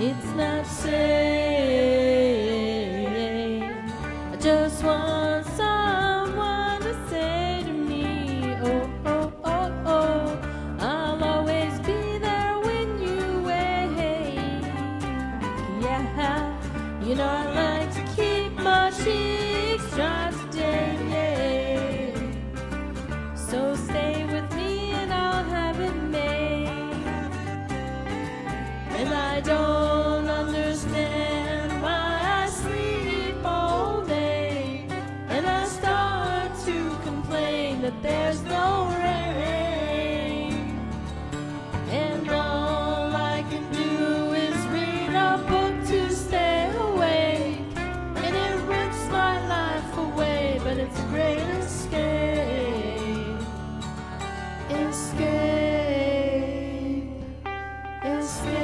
It's not safe. I just want someone to say to me, oh, oh, oh, oh, I'll always be there when you wake. Yeah, you know I like to keep my cheeks dry today, yeah. So stay with me and I'll have it made. And I don't understand why I sleep all day, and I start to complain that there's no rain. And all I can do is read a book to stay awake, and it rips my life away, but it's a great escape. Escape. Escape.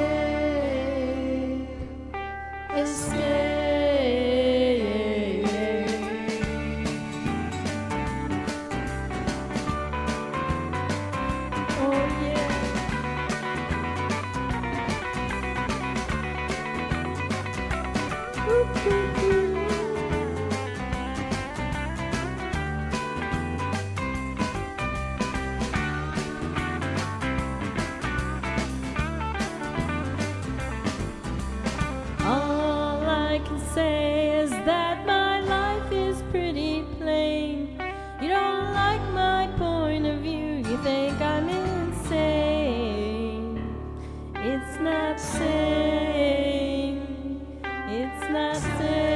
Escape. Oh yeah. Ooh, ooh, ooh. All I can say is that my life is pretty plain. You don't like my point of view, you think I'm insane. It's not sane. It's not sane.